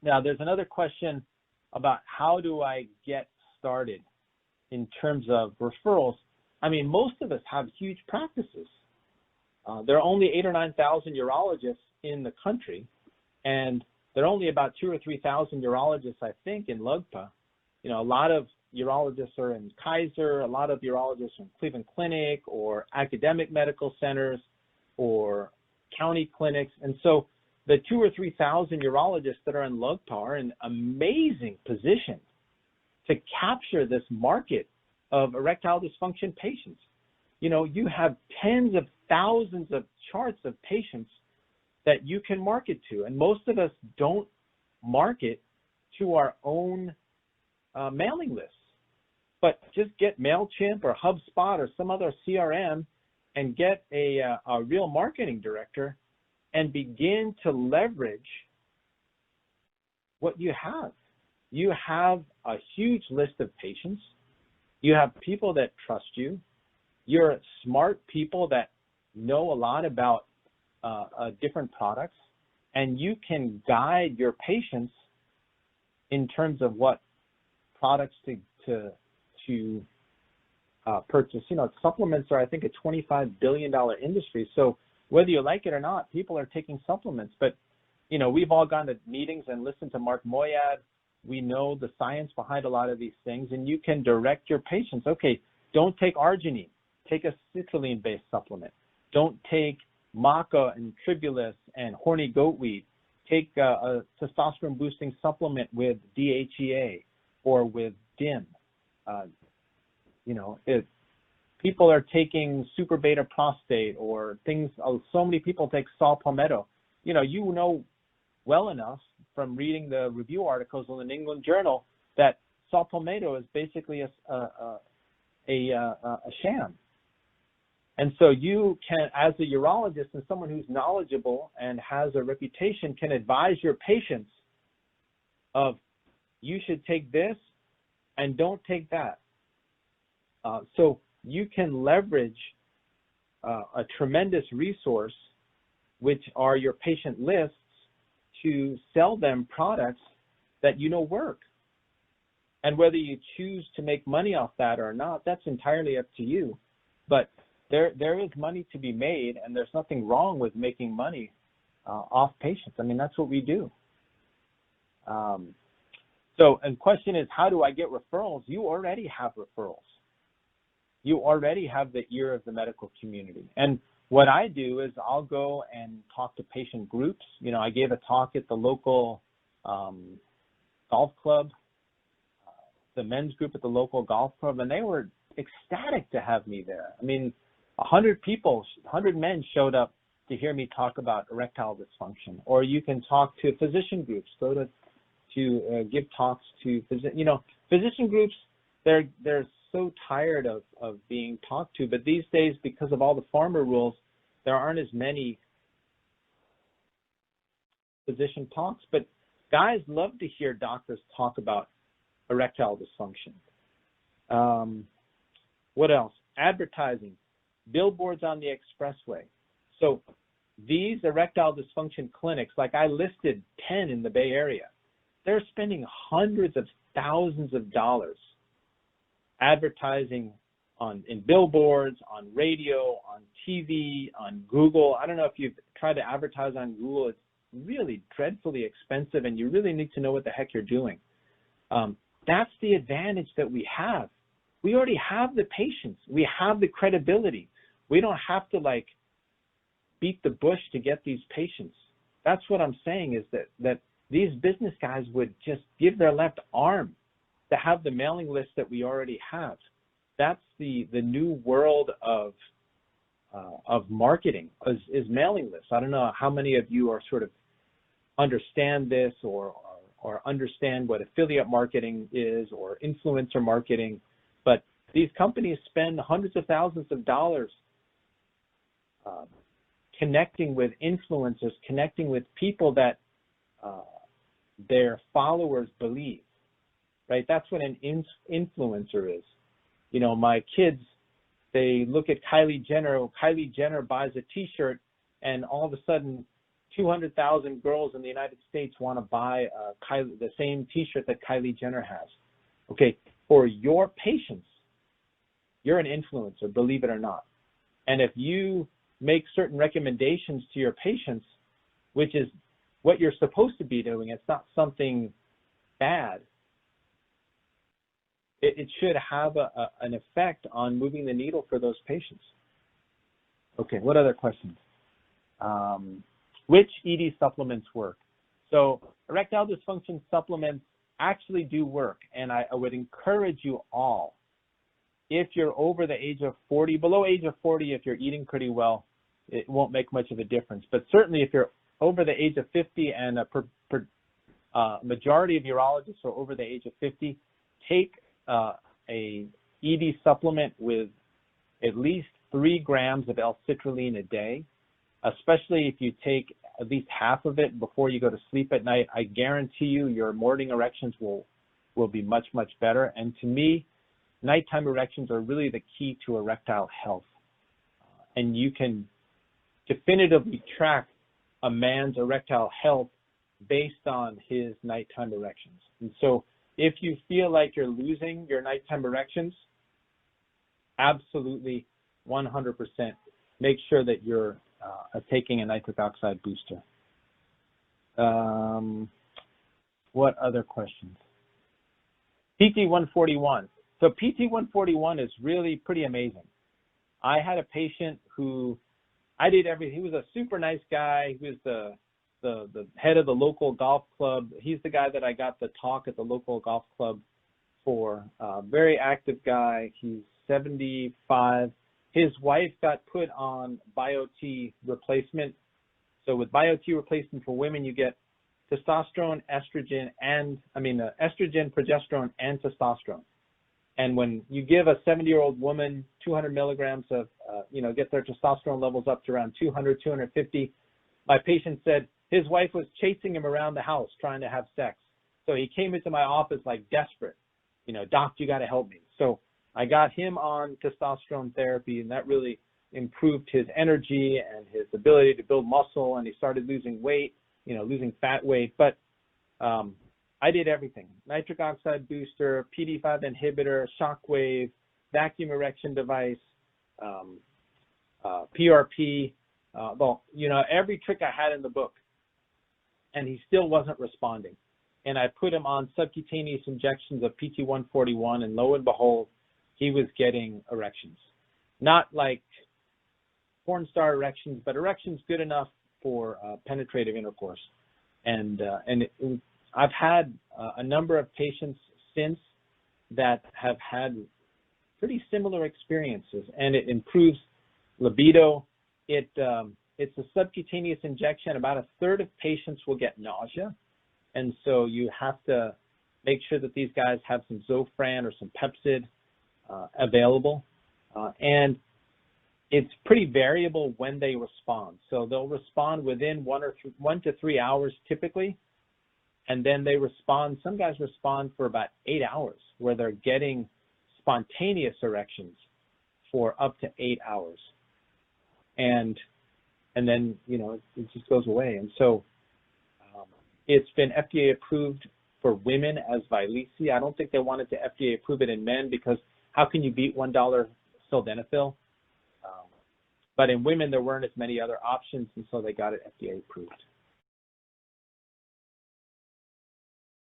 Now, there's another question about how do I get started in terms of referrals. I mean, most of us have huge practices. There are only 8,000 or 9,000 urologists in the country, and there are only about 2,000 or 3,000 urologists, I think, in LUGPA. You know, a lot of urologists are in Kaiser, a lot of urologists are in Cleveland Clinic or academic medical centers or county clinics. And so the 2,000 or 3,000 urologists that are in LUGPA are in amazing position to capture this market of erectile dysfunction patients. You know, you have tens of thousands of charts of patients that you can market to, and most of us don't market to our own mailing lists. But just get MailChimp or HubSpot or some other CRM and get a real marketing director and begin to leverage what you have. You have a huge list of patients. You have people that trust you. You're smart people that know a lot about different products, and you can guide your patients in terms of what products to purchase. You know, supplements are, I think, a $25 billion industry. So whether you like it or not, people are taking supplements. But, you know, we've all gone to meetings and listened to Mark Moyad. We know the science behind a lot of these things, and you can direct your patients. Okay, don't take arginine. Take a citrulline-based supplement. Don't take maca and tribulus and horny goatweed. Take a testosterone-boosting supplement with DHEA or with DIM. You know, if people are taking super beta prostate or things, so many people take saw palmetto. You know well enough from reading the review articles in the New England Journal that saw palmetto is basically a sham. And so you can, as a urologist and someone who's knowledgeable and has a reputation, can advise your patients of you should take this and don't take that. So you can leverage a tremendous resource, which are your patient lists, to sell them products that you know work. And whether you choose to make money off that or not, that's entirely up to you. But there is money to be made, and there's nothing wrong with making money off patients. I mean, that's what we do. So, and question is, how do I get referrals? You already have referrals. You already have the ear of the medical community. And what I do is I'll go and talk to patient groups. You know, I gave a talk at the local golf club, the men's group at the local golf club, and they were ecstatic to have me there. I mean, 100 people, 100 men showed up to hear me talk about erectile dysfunction. Or you can talk to physician groups, go to give talks to physician groups. They're so tired of being talked to, but these days, because of all the pharma rules, there aren't as many physician talks. But guys love to hear doctors talk about erectile dysfunction. What else? Advertising, billboards on the expressway. So these erectile dysfunction clinics, like I listed 10 in the Bay Area, they're spending hundreds of thousands of dollars advertising in billboards, on radio, on TV, on Google. I don't know if you've tried to advertise on Google. It's really dreadfully expensive, and you really need to know what the heck you're doing. That's the advantage that we have. We already have the patients. We have the credibility. We don't have to beat the bush to get these patients. That's what I'm saying, is that these business guys would just give their left arm to have the mailing list that we already have. That's the new world of marketing is mailing lists. I don't know how many of you are sort of understand this or understand what affiliate marketing is or influencer marketing, but these companies spend hundreds of thousands of dollars connecting with influencers, connecting with people that their followers believe, right? That's what an influencer is. You know, my kids, they look at Kylie Jenner. Kylie Jenner buys a T-shirt, and all of a sudden 200,000 girls in the United States want to buy the same T-shirt that Kylie Jenner has. Okay, for your patients, you're an influencer, believe it or not. And if you make certain recommendations to your patients, which is what you're supposed to be doing, it's not something bad, it should have an effect on moving the needle for those patients. Okay, what other questions? Which ED supplements work? So erectile dysfunction supplements actually do work, and I would encourage you all, if you're over the age of 40, below age of 40, if you're eating pretty well, it won't make much of a difference. But certainly if you're over the age of 50, and a majority of urologists are over the age of 50, take a ED supplement with at least 3 grams of L-citrulline a day, especially if you take at least half of it before you go to sleep at night. I guarantee you your morning erections will be much, much better. And to me, nighttime erections are really the key to erectile health. And you can definitively track a man's erectile health based on his nighttime erections. And so if you feel like you're losing your nighttime erections, absolutely 100% make sure that you're taking a nitric oxide booster. What other questions? PT-141. So PT-141 is really pretty amazing. I had a patient who I did everything. He was a super nice guy. He was the head of the local golf club. He's the guy that I got the talk at the local golf club for. Very active guy. He's 75. His wife got put on BioT replacement. So with BioT replacement for women, you get testosterone, estrogen, estrogen, progesterone, and testosterone. And when you give a 70-year-old woman 200 milligrams of, get their testosterone levels up to around 200, 250, my patient said his wife was chasing him around the house trying to have sex. So he came into my office like desperate, doc, you got to help me. So I got him on testosterone therapy, and that really improved his energy and his ability to build muscle, and he started losing weight, losing fat weight. But I did everything: nitric oxide booster, PD5 inhibitor, shockwave, vacuum erection device, PRP, every trick I had in the book, and he still wasn't responding. And I put him on subcutaneous injections of PT-141, and lo and behold, he was getting erections. Not like porn star erections, but erections good enough for penetrative intercourse. And I've had a number of patients since that have had pretty similar experiences, and it improves libido. It's a subcutaneous injection. About a third of patients will get nausea, and so you have to make sure that these guys have some Zofran or some Pepcid available, and it's pretty variable when they respond. So they'll respond within 1 to 3 hours typically, and then they respond. Some guys respond for about 8 hours, where they're getting spontaneous erections for up to 8 hours, and then it just goes away. And so it's been FDA approved for women as Vyleesi. I don't think they wanted to FDA approve it in men because how can you beat $1 sildenafil? But in women, there weren't as many other options, and so they got it FDA approved.